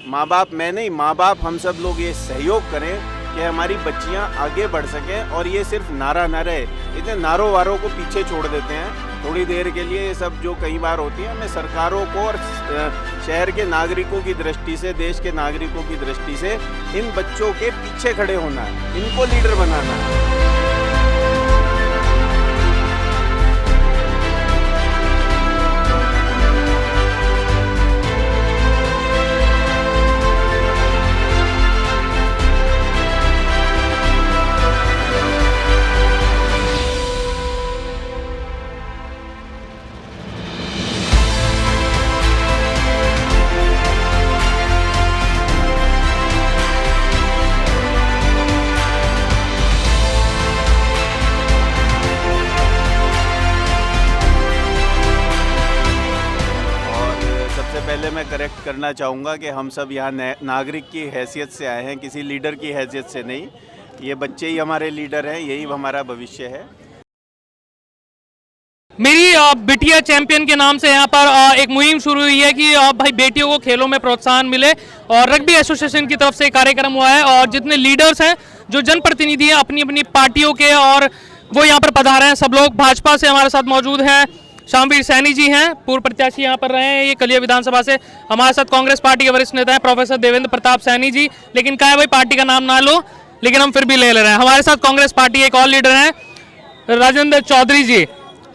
माँ बाप, मैं नहीं, माँ बाप हम सब लोग ये सहयोग करें कि हमारी बच्चियाँ आगे बढ़ सकें और ये सिर्फ नारा न रहे। इतने नारों वारों को पीछे छोड़ देते हैं थोड़ी देर के लिए, ये सब जो कई बार होती है। हमें सरकारों को और शहर के नागरिकों की दृष्टि से, देश के नागरिकों की दृष्टि से इन बच्चों के पीछे खड़े होना है, इनको लीडर बनाना है। पहले मैं करेक्ट करना चाहूँगा कि हम सब यहाँ नागरिक की हैसियत से आए हैं, किसी लीडर की हैसियत से नहीं। ये बच्चे ही हमारे लीडर हैं, यही हमारा भविष्य है। मेरी बिटिया चैंपियन के नाम से यहाँ पर एक मुहिम शुरू हुई है कि भाई बेटियों को खेलों में प्रोत्साहन मिले, और रग्बी एसोसिएशन की तरफ से कार्यक्रम हुआ है। और जितने लीडर्स हैं, जो जनप्रतिनिधि हैं अपनी अपनी पार्टियों के, और वो यहाँ पर पधारे हैं। सब लोग भाजपा से हमारे साथ मौजूद हैं। शामवीर सैनी जी हैं, पूर्व प्रत्याशी यहाँ पर रहे हैं ये कलिया विधानसभा से। हमारे साथ कांग्रेस पार्टी के वरिष्ठ नेता हैं प्रोफेसर देवेंद्र प्रताप सैनी जी। लेकिन क्या है भाई, पार्टी का नाम ना लो, लेकिन हम फिर भी ले रहे हैं। हमारे साथ कांग्रेस पार्टी एक और लीडर हैं राजेंद्र चौधरी जी,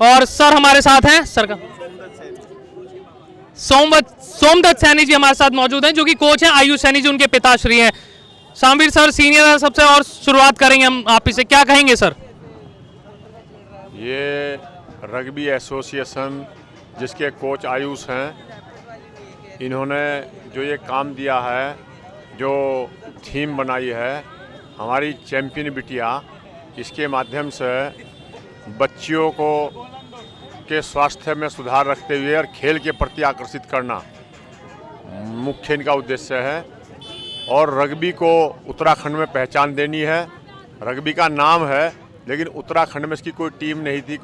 और सर हमारे साथ हैं सर का सोमदत्त सैनी जी हमारे साथ मौजूद हैं, जो कि कोच हैं आयुष सैनी जी, उनके पिताश्री हैं। शामवीर सर सीनियर है सबसे, और शुरुआत करेंगे हम आप ही से। क्या कहेंगे सर? ये रग्बी एसोसिएशन जिसके कोच आयुष हैं, इन्होंने जो ये काम दिया है, जो थीम बनाई है हमारी चैंपियन बिटिया, इसके माध्यम से बच्चियों को के स्वास्थ्य में सुधार रखते हुए और खेल के प्रति आकर्षित करना मुख्य इनका उद्देश्य है। और रग्बी को उत्तराखंड में पहचान देनी है। रग्बी का नाम है, लेकिन उत्तराखंड में इसकी कोई टीम नहीं थी,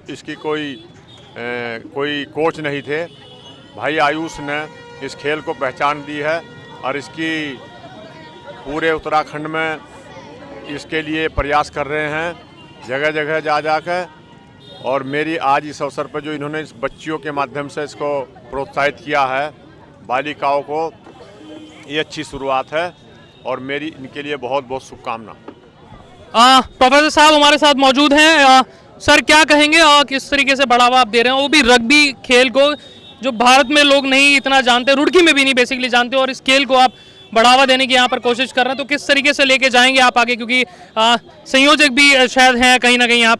इसकी कोई कोच नहीं थे। भाई आयुष ने इस खेल को पहचान दी है और इसकी पूरे उत्तराखंड में इसके लिए प्रयास कर रहे हैं, जगह जगह जा जाकर। और मेरी आज इस अवसर पर जो इन्होंने इस बच्चियों के माध्यम से इसको प्रोत्साहित किया है, बालिकाओं को, ये अच्छी शुरुआत है और मेरी इनके लिए बहुत बहुत शुभकामना। प्रोफेसर साहब हमारे साथ मौजूद हैं। सर क्या कहेंगे, किस तरीके से बढ़ावा आप दे रहे हैं, वो भी रग्बी खेल को, जो भारत में लोग नहीं इतना जानते, रुड़की में भी नहीं बेसिकली जानते, और इस खेल को आप बढ़ावा देने की यहाँ पर कोशिश कर रहे हैं, तो किस तरीके से लेके जाएंगे आप आगे? क्योंकि संयोजक भी शायद हैं कहीं ना कहीं आप।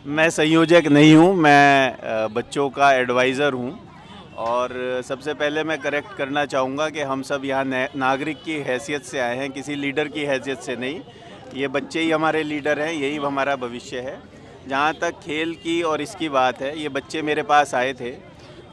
मैं संयोजक नहीं हूँ, मैं बच्चों का एडवाइज़र हूँ। और सबसे पहले मैं करेक्ट करना चाहूँगा कि हम सब यहाँ नागरिक की हैसियत से आए हैं, किसी लीडर की हैसियत से नहीं। ये बच्चे ही हमारे लीडर हैं, यही हमारा भविष्य है। जहाँ तक खेल की और इसकी बात है, ये बच्चे मेरे पास आए थे,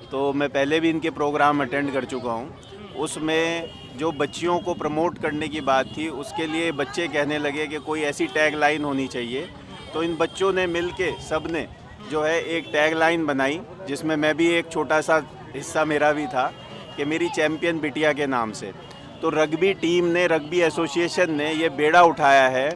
तो मैं पहले भी इनके प्रोग्राम अटेंड कर चुका हूँ। उसमें जो बच्चियों को प्रमोट करने की बात थी, उसके लिए बच्चे कहने लगे कि कोई ऐसी टैग लाइन होनी चाहिए। तो इन बच्चों ने मिल के, सब ने जो है एक टैग लाइन बनाई, जिसमें मैं भी एक छोटा सा हिस्सा मेरा भी था, कि मेरी चैम्पियन बिटिया के नाम से। तो रग्बी टीम ने, रग्बी एसोसिएशन ने ये बेड़ा उठाया है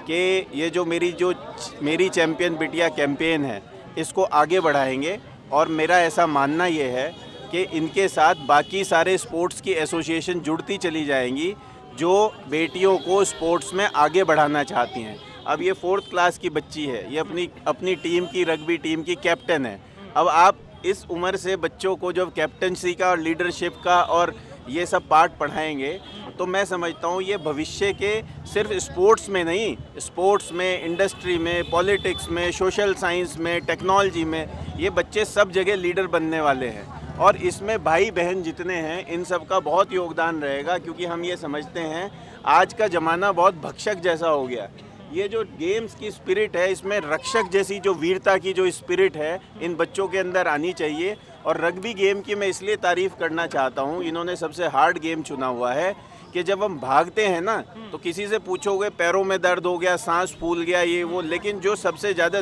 कि ये जो मेरी चैम्पियन बिटिया कैंपेन है, इसको आगे बढ़ाएंगे। और मेरा ऐसा मानना ये है कि इनके साथ बाकी सारे स्पोर्ट्स की एसोसिएशन जुड़ती चली जाएंगी, जो बेटियों को स्पोर्ट्स में आगे बढ़ाना चाहती हैं। अब ये 4th क्लास की बच्ची है, ये अपनी टीम की, रग्बी टीम की कैप्टन है। अब आप इस उम्र से बच्चों को जब कैप्टनसी का और लीडरशिप का और ये सब पार्ट पढ़ाएंगे, तो मैं समझता हूँ ये भविष्य के सिर्फ स्पोर्ट्स में नहीं, स्पोर्ट्स में, इंडस्ट्री में, पॉलिटिक्स में, सोशल साइंस में, टेक्नोलॉजी में, ये बच्चे सब जगह लीडर बनने वाले हैं। और इसमें भाई बहन जितने हैं, इन सब का बहुत योगदान रहेगा, क्योंकि हम ये समझते हैं आज का ज़माना बहुत भक्षक जैसा हो गया। ये जो गेम्स की स्पिरिट है, इसमें रक्षक जैसी जो वीरता की जो स्पिरिट है, इन बच्चों के अंदर आनी चाहिए। और रग्बी गेम की मैं इसलिए तारीफ़ करना चाहता हूँ, इन्होंने सबसे हार्ड गेम चुना हुआ है कि जब हम भागते हैं ना, तो किसी से पूछोगे पैरों में दर्द हो गया, सांस फूल गया, ये वो, लेकिन जो सबसे ज़्यादा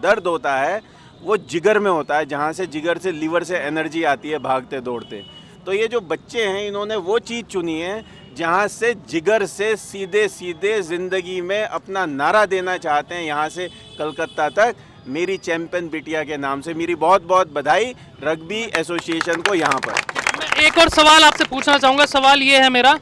दर्द होता है वो जिगर में होता है, जहाँ से जिगर से, लीवर से एनर्जी आती है भागते दौड़ते। तो ये जो बच्चे हैं इन्होंने वो चीज़ चुनी है जहाँ से जिगर से सीधे सीधे ज़िंदगी में अपना नारा देना चाहते हैं, यहाँ से कलकत्ता तक मेरी चैंपियन बिटिया के नाम से। मेरी बहुत बहुत बधाई रग्बी एसोसिएशन को यहाँ पर। मैं एक और सवाल आपसे पूछना चाहूँगा। सवाल ये है मेरा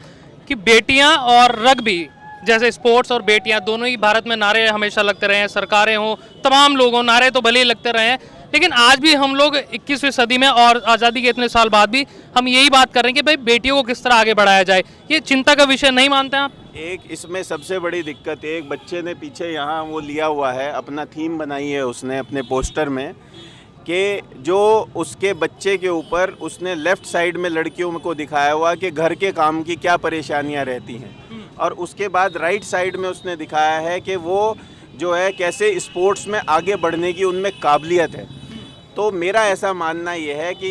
कि बेटियाँ और रग्बी जैसे स्पोर्ट्स और बेटियाँ दोनों ही भारत में नारे हमेशा लगते रहे हैं, सरकारें हों, तमाम लोग हों, नारे तो भले ही लगते रहे हैं, लेकिन आज भी हम लोग 21वीं सदी में और आज़ादी के इतने साल बाद भी हम यही बात कर रहे हैं कि भाई बेटियों को किस तरह आगे बढ़ाया जाए। ये चिंता का विषय नहीं मानते हैं आप? एक इसमें सबसे बड़ी दिक्कत है, एक बच्चे ने पीछे यहाँ वो लिया हुआ है, अपना थीम बनाई है उसने अपने पोस्टर में, कि जो उसके बच्चे के ऊपर उसने लेफ़्ट साइड में लड़कियों को दिखाया हुआ कि घर के काम की क्या परेशानियाँ रहती हैं, और उसके बाद राइट साइड में उसने दिखाया है कि वो जो है कैसे स्पोर्ट्स में आगे बढ़ने की उनमें काबिलियत है। तो मेरा ऐसा मानना ये है कि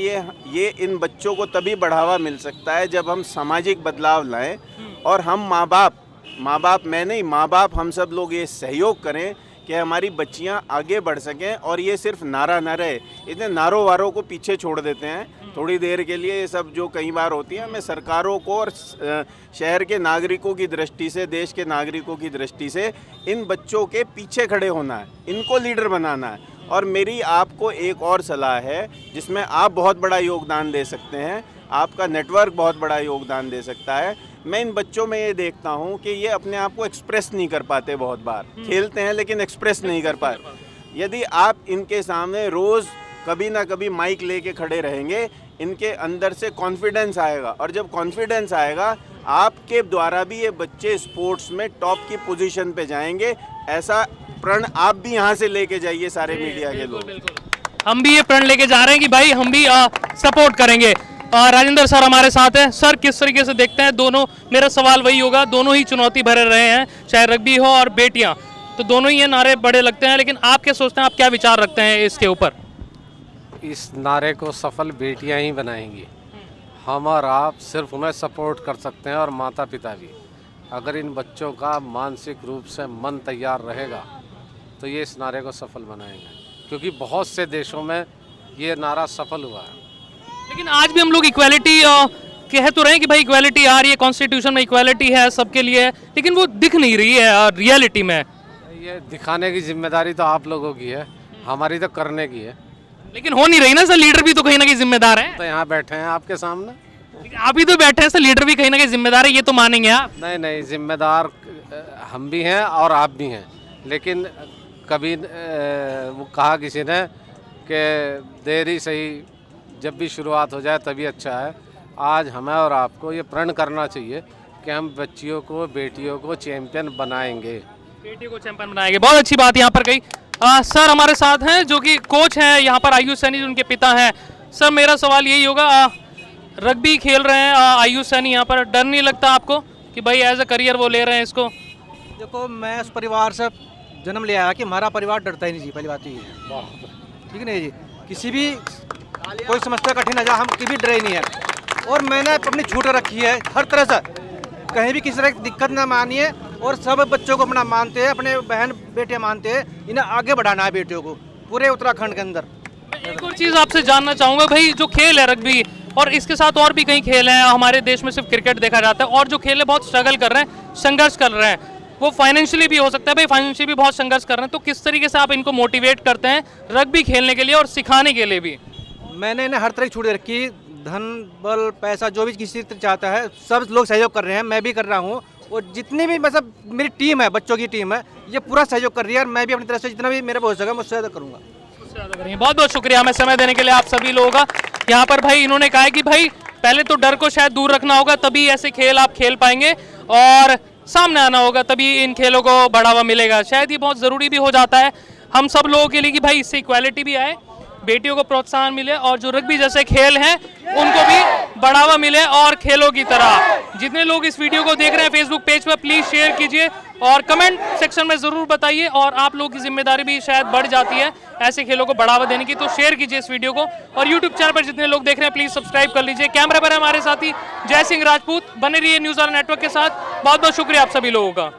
ये इन बच्चों को तभी बढ़ावा मिल सकता है जब हम सामाजिक बदलाव लाएं, और हम माँ बाप मैं नहीं, माँ बाप हम सब लोग ये सहयोग करें कि हमारी बच्चियाँ आगे बढ़ सकें। और ये सिर्फ नारा ना रहे, इतने नारों वारों को पीछे छोड़ देते हैं थोड़ी देर के लिए, ये सब जो कई बार होती है। हमें सरकारों को और शहर के नागरिकों की दृष्टि से, देश के नागरिकों की दृष्टि से इन बच्चों के पीछे खड़े होना है, इनको लीडर बनाना है। और मेरी आपको एक और सलाह है जिसमें आप बहुत बड़ा योगदान दे सकते हैं, आपका नेटवर्क बहुत बड़ा योगदान दे सकता है। मैं इन बच्चों में ये देखता हूँ कि ये अपने आप को एक्सप्रेस नहीं कर पाते, बहुत बार खेलते हैं लेकिन एक्सप्रेस नहीं कर पाते। यदि आप इनके सामने रोज़ कभी ना कभी माइक लेके खड़े रहेंगे, इनके अंदर से कॉन्फिडेंस आएगा, और जब कॉन्फिडेंस आएगा आपके द्वारा भी ये बच्चे स्पोर्ट्स में टॉप की पोजीशन पे जाएंगे। ऐसा प्रण आप भी यहाँ से लेके जाइए, सारे मीडिया के लोग। हम भी ये प्रण लेके जा रहे हैं कि भाई हम भी सपोर्ट करेंगे। राजेंद्र सर हमारे साथ हैं। सर किस तरीके से देखते हैं दोनों? मेरा सवाल वही होगा, दोनों ही चुनौती भरे रहे हैं, चाहे रग्बी हो और बेटियां, तो दोनों ही ये नारे बड़े लगते हैं, लेकिन आप क्या सोचते हैं, आप क्या विचार रखते हैं इसके ऊपर? इस नारे को सफल बेटियां ही बनाएंगी। हम और आप सिर्फ उन्हें सपोर्ट कर सकते हैं, और माता पिता भी। अगर इन बच्चों का मानसिक रूप से मन तैयार रहेगा तो ये इस नारे को सफल बनाएंगे, क्योंकि बहुत से देशों में ये नारा सफल हुआ है। लेकिन आज भी हम लोग इक्वालिटी कह तो रहे हैं कि भाई इक्वालिटी आ रही है, कॉन्स्टिट्यूशन में इक्वालिटी है सबके लिए, लेकिन वो दिख नहीं रही है रियलिटी में। ये दिखाने की जिम्मेदारी तो आप लोगों की है, हमारी तो करने की है। लेकिन हो नहीं रही ना सर, लीडर भी तो कहीं ना कहीं जिम्मेदार है। तो यहाँ बैठे हैं आपके सामने, आप ही तो बैठे हैं सर, लीडर भी कहीं ना कहीं जिम्मेदार है, ये तो मानेंगे आप? नहीं, जिम्मेदार हम भी हैं और आप भी हैं, लेकिन कभी वो कहा किसी ने कि देर ही सही, जब भी शुरुआत हो जाए तभी अच्छा है। आज हमें और आपको ये प्रण करना चाहिए कि हम बच्चियों को, बेटियों को चैंपियन बनाएंगे। बेटियों को चैंपियन बनाएंगे, बहुत अच्छी बात यहाँ पर कही। सर हमारे साथ हैं जो कि कोच हैं यहाँ पर, आयुष सैनी उनके पिता हैं। सर मेरा सवाल यही होगा, रग्बी खेल रहे हैं आयुष सैनी यहाँ पर, डर नहीं लगता आपको कि भाई एज अ करियर वो ले रहे हैं इसको? देखो, मैं उस परिवार से जन्म ले आया कि हमारा परिवार डरता ही नहीं जी, पहली बात तो ये है, ठीक नहीं जी। किसी भी कोई समस्या कठिन है, हम कभी डरे नहीं है, और मैंने अपनी छूट रखी है हर तरह से, कहीं भी किसी तरह की दिक्कत ना मानिए, और सब बच्चों को अपना मानते हैं, अपने बहन बेटियां मानते हैं, इन्हें आगे बढ़ाना है बेटियों को पूरे उत्तराखंड के अंदर। मैं एक और चीज़ आपसे जानना चाहूँगा भाई, जो खेल है रग्बी, और इसके साथ और भी कई खेल हैं, हमारे देश में सिर्फ क्रिकेट देखा जाता है, और जो खेल है बहुत स्ट्रगल कर रहे हैं, संघर्ष कर रहे हैं, वो फाइनेंशियली भी हो सकता है भाई, फाइनेंशियली भी बहुत संघर्ष कर रहे हैं, तो किस तरीके से आप इनको मोटिवेट करते हैं रग्बी खेलने के लिए और सिखाने के लिए भी? मैंने इन्हें हर तरह की छूट दे रखी, धन बल पैसा जो भी किसी तरह चाहता है, सब लोग सहयोग कर रहे हैं, मैं भी कर रहा हूँ, और जितनी भी मतलब मेरी टीम है, बच्चों की टीम है, ये पूरा सहयोग कर रही है, और मैं भी अपनी तरफ से जितना भी मेरे हो सका मैं उससे ज़्यादा करूँगा। बहुत बहुत शुक्रिया हमें समय देने के लिए आप सभी लोगों का। यहाँ पर भाई इन्होंने कहा है कि भाई पहले तो डर को शायद दूर रखना होगा, तभी ऐसे खेल आप खेल पाएंगे, और सामने आना होगा, तभी इन खेलों को बढ़ावा मिलेगा। शायद ये बहुत ज़रूरी भी हो जाता है हम सब लोगों के लिए कि भाई इससे इक्वालिटी भी आए, बेटियों को प्रोत्साहन मिले, और जो रग्बी जैसे खेल हैं उनको भी बढ़ावा मिले। और खेलों की तरह जितने लोग इस वीडियो को देख रहे हैं फेसबुक पेज पर, प्लीज़ शेयर कीजिए और कमेंट सेक्शन में ज़रूर बताइए। और आप लोगों की जिम्मेदारी भी शायद बढ़ जाती है ऐसे खेलों को बढ़ावा देने की, तो शेयर कीजिए इस वीडियो को। और यूट्यूब चैनल पर जितने लोग देख रहे हैं प्लीज़ सब्सक्राइब कर लीजिए। कैमरे पर हमारे साथी जय सिंह राजपूत, बने रहिए न्यूज़ ऑन नेटवर्क के साथ। बहुत बहुत शुक्रिया आप सभी लोगों का।